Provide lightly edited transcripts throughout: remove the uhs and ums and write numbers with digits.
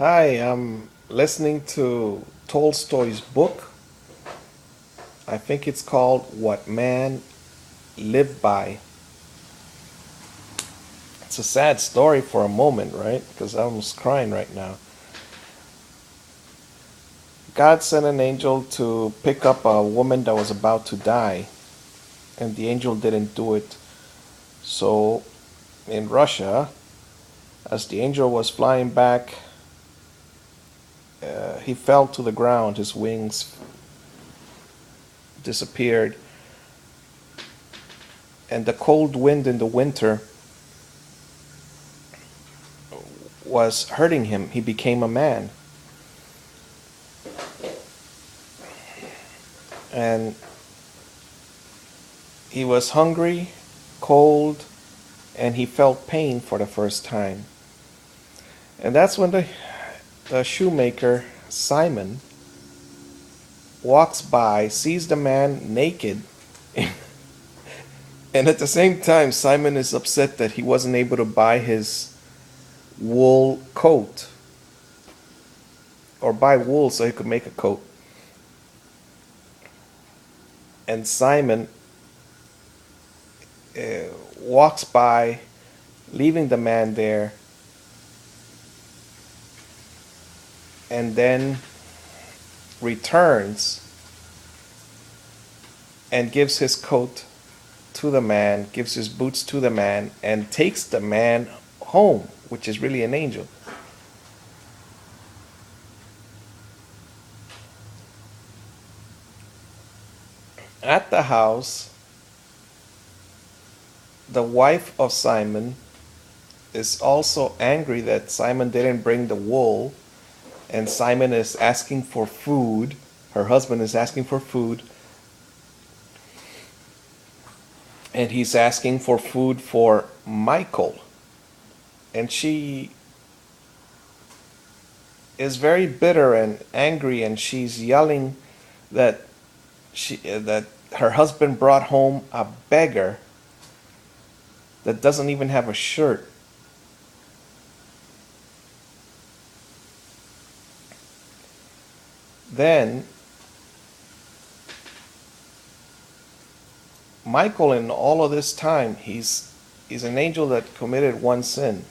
Hi, I'm listening to Tolstoy's book. I think it's called What Man Lived By. It's a sad story for a moment, right? Because I'm almost crying right now. God sent an angel to pick up a woman that was about to die, and the angel didn't do it. So, in Russia, as the angel was flying back, he fell to the ground. His wings disappeared, and the cold wind in the winter was hurting him. He became a man. And he was hungry, cold, and he felt pain for the first time. And that's when the shoemaker, Simon, walks by, sees the man naked, and at the same time, Simon is upset that he wasn't able to buy his wool coat or buy wool so he could make a coat. And Simon walks by, leaving the man there, and then returns and gives his coat to the man, gives his boots to the man, and takes the man home, which is really an angel. At the house, the wife of Simon is also angry that Simon didn't bring the wool, and Simon is asking for food. Her husband is asking for food, and he's asking for food for Michael. And she is very bitter and angry, and she's yelling that that her husband brought home a beggar that doesn't even have a shirt. Then Michael, in all of this time, he's an angel that committed one sin.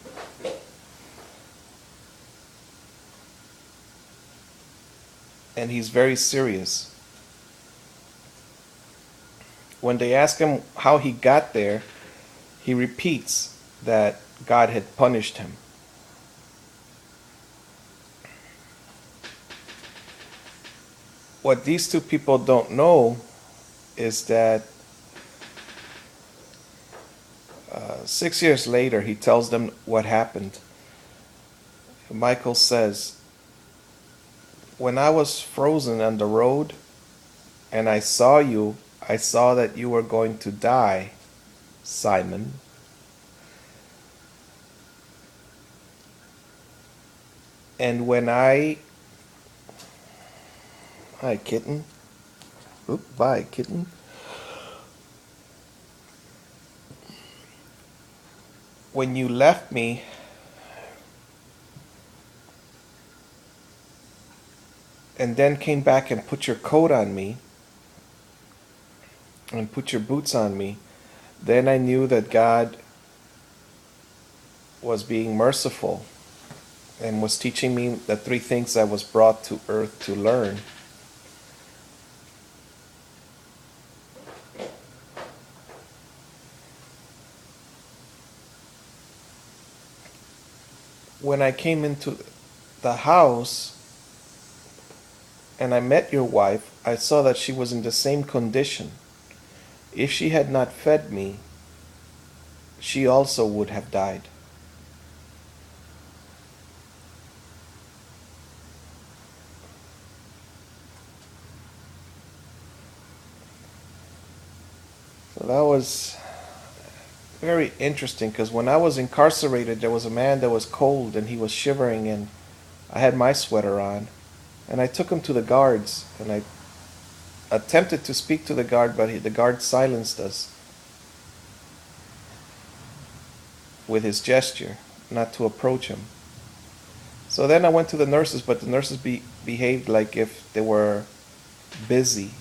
And he's very serious. When they ask him how he got there, he repeats that God had punished him. What these two people don't know is that 6 years later, he tells them what happened. Michael says, "When I was frozen on the road and I saw you, I saw that you were going to die, Simon. And when hi, kitten. Oop, bye, kitten. When you left me, and then came back and put your coat on me, and put your boots on me, then I knew that God was being merciful and was teaching me the three things I was brought to earth to learn." When I came into the house and I met your wife, I saw that she was in the same condition. If she had not fed me, she also would have died. So that was very interesting, because when I was incarcerated, there was a man that was cold and he was shivering, and I had my sweater on. And I took him to the guards, and I attempted to speak to the guard, but the guard silenced us with his gesture not to approach him. So then I went to the nurses, but the nurses behaved like if they were busy.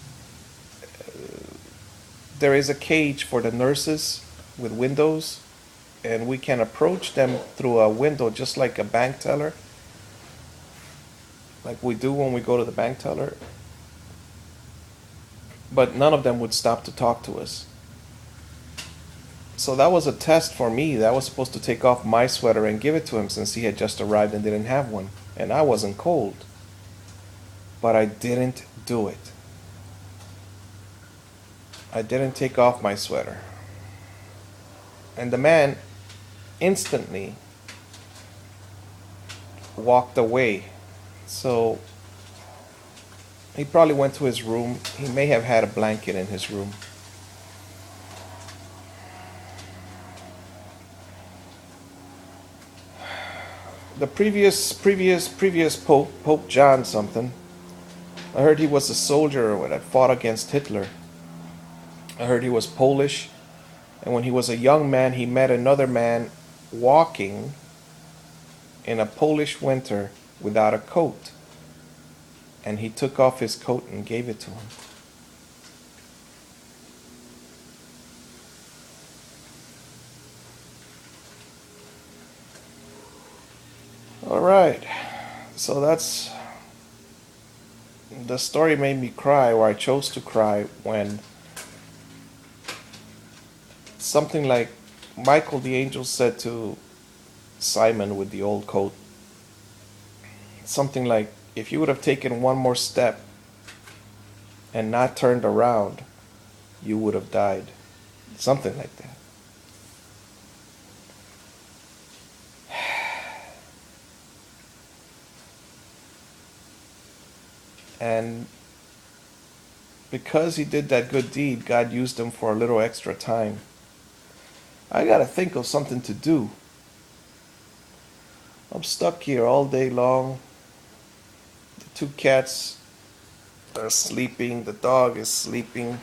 There is a cage for the nurses with windows, and we can approach them through a window just like a bank teller, like we do when we go to the bank teller. But none of them would stop to talk to us. So that was a test for me. That was supposed to take off my sweater and give it to him since he had just arrived and didn't have one. And I wasn't cold. But I didn't do it. I didn't take off my sweater. And the man instantly walked away. So he probably went to his room. He may have had a blanket in his room. The previous Pope John something. I heard he was a soldier that fought against Hitler. I heard he was Polish, and when he was a young man, he met another man walking in a Polish winter without a coat, and he took off his coat and gave it to him. All right, so that's the story. Made me cry, or I chose to cry, when something like Michael the angel said to Simon with the old coat, something like, if you would have taken one more step and not turned around, you would have died. Something like that. And because he did that good deed, God used him for a little extra time. I gotta think of something to do. I'm stuck here all day long. The two cats are sleeping. The dog is sleeping.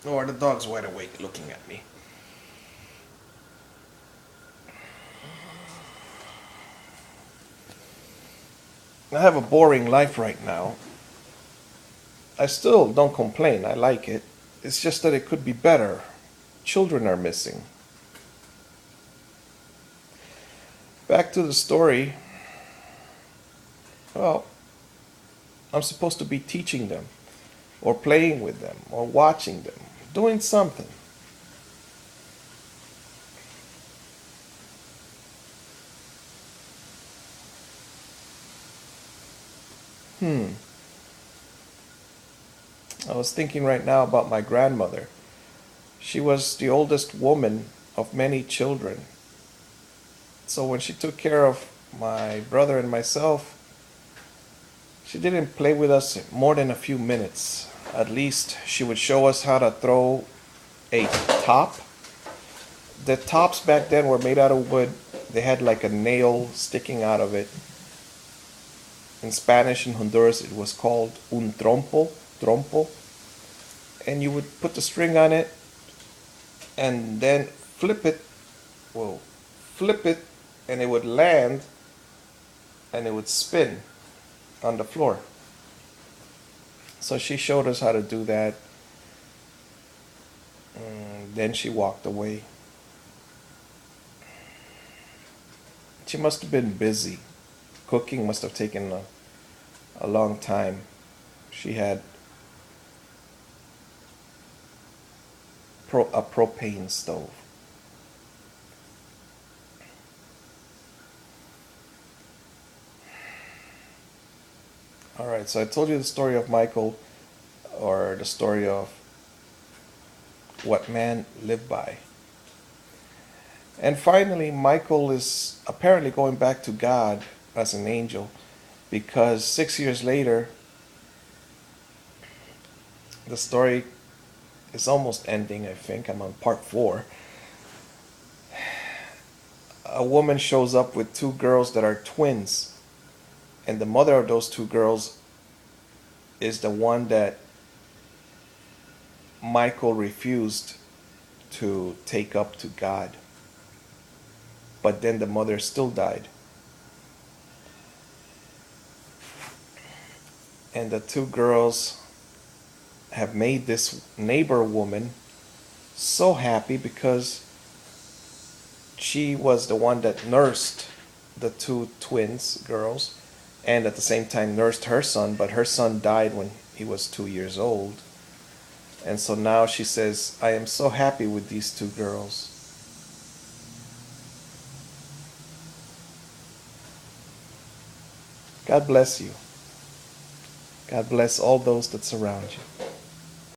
Or the dog's wide awake looking at me. I have a boring life right now. I still don't complain. I like it. It's just that it could be better. Children are missing. Back to the story. Well, I'm supposed to be teaching them, or playing with them, or watching them, doing something. I was thinking right now about my grandmother. She was the oldest woman of many children. So when she took care of my brother and myself, she didn't play with us more than a few minutes. At least she would show us how to throw a top. The tops back then were made out of wood. They had like a nail sticking out of it. In Spanish, in Honduras, it was called un trompo. And you would put the string on it and then flip it, and it would land and it would spin on the floor. So she showed us how to do that. And then she walked away. She must have been busy. Cooking must have taken a long time. She had a propane stove. Alright, so I told you the story of Michael, or the story of what man lived by. And finally, Michael is apparently going back to God as an angel, because 6 years later, the story is almost ending, I think. I'm on part 4. A woman shows up with 2 girls that are twins, and the mother of those 2 girls is the one that Michael refused to take up to God. But then the mother still died. And the two girls have made this neighbor woman so happy because she was the one that nursed the two twins girls and at the same time nursed her son, but her son died when he was 2 years old. And so now she says, I am so happy with these two girls. God bless you. God bless all those that surround you.